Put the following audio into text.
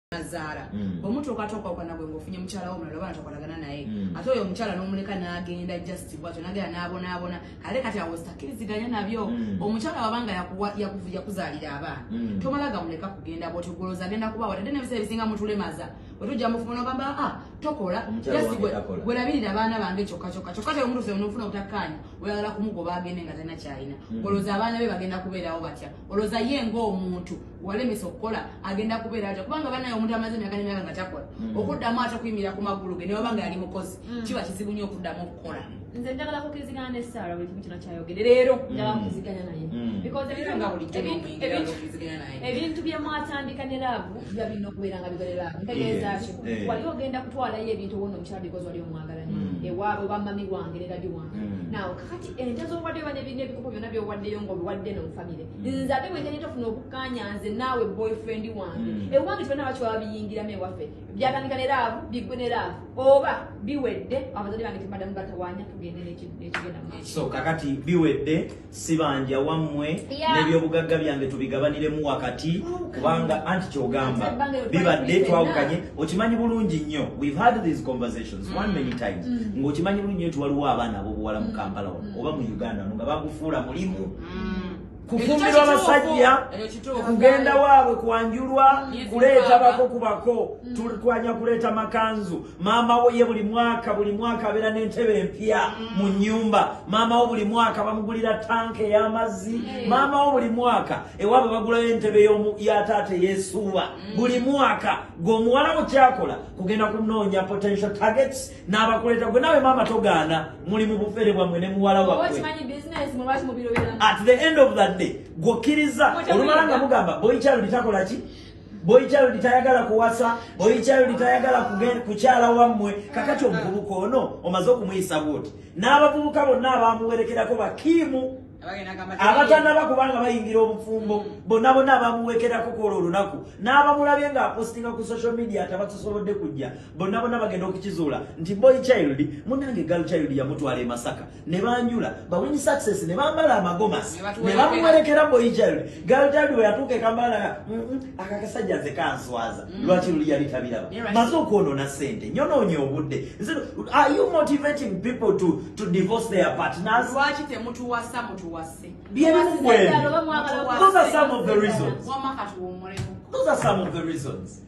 Zara omuntu okatoka okwana gwe ngofunye mukyala wo mulala bana takolagana naye ate oyo mukyala n'omuleka n'agenda just bwato n'agenda n'abona kale kati awo sitakiriziganya nabyo omukyala wabanga yakuzaalira abaana tomalaga muleka kugenda bwoti goloza agenda kuba watadde n'ebiseera ebisinga mutulemaza wetujja mufuna ogamba tokola just gwe labirira abaana bange kyokka te omuntu ffe onofuna obutakkaanya oyagala kumugoba agende nga talina kyalina goloza abaana be bagenda kubeerawo batya oloza ye ng'omuntu walemesa okukola agenda kubeera atya kubanga banaye omuntu amaze emyaka n'emyaka nga takola okuddamu ate kuyimira ku magulu ge naye obanga yali mukozi kiba kizibu nnyo okuddamu okukola. Nze njagala kukiriziganya ne Sarah buli kimu kino kyayogere leero njagala kukiziganya naye because ebintu bye mwatandika ne laavu biba birina okubeera nga bigole laavu ntegeeza ki wali ogenda kutwalayo ebintu obona omukyala because wali omwagalanye ewaabwe bamami wange ne dadi wange nawe kakati ente z'owaddeyo bane birina ebikopo byonna by'owaddeyo ng'obiwadde n'omufamire nze ate bwe nteni tofuna obukkaanya nze naawe boyfriend wange ewange tubana bakiwaba biyingiramu ewaffe byatandika ne laavu biggwe ne laavu oba biwedde abazadde bange tebadamu batawanya tugende n'ekigenda mu so kakati biwedde sibanja wammwe n'ebyobugagga byange tubigabaniremu wakati kubanga anti kyogamba bibadde twawukanye okimanyi bulungi nnyo we've had these conversations one many times ng'okimanyi bulungi nnyo tuwaliwo abaana ab'obuwala mu Kampala oba mu Uganda nga bagufuula mulimu kufumbirwa abasajja kugenda waabwe kwanjulwa kuleeta bako kubako tulikwanya kuleeta makanzu maama wo ye buli mwaka abeera n'entebe empya mu nnyumba maama wo buli mwaka bamugulira tanka ey'amazzi maama wo buli mwaka ewaabwe bagulayo entebe ya taata yeesuuba buli mwaka ng'omuwala wo kyakola kugenda kunoonya potential targets n'abakuleeta gwe nawe maama togaana muli mu bufere bwammwe ne muwala wammwe at the end of that gokiriza olumala nga mugamba boy child takola ki boy child tayagala kuwasa boy child tayagala kukyala wammwe kakati omuvubuka ono omaze okumuyisa bwoti n'abavubuka bonna abamuwerekerako bakiimu abatannaba kubanga bayingira obufumbo bonna abamuwekerako kwolwo olunaku n'abamulabye ng'apostinga ku social media atabasobolodde kujja bonna bagenda okukizuula nti boy child munnange girl child yamutwala e Masaka ne banjula bawini success ne bambala amagomasi ne bamuwerekera boy child girl child bwe yatuuka ekambala akakasajja nze kanswaza lwaki luli yali tabiraba maze okwonoona ssente nyonoonye obudde are you motivating people to divorce their partners? Lwaki temutuwasa mutuwase those are some of the reasons.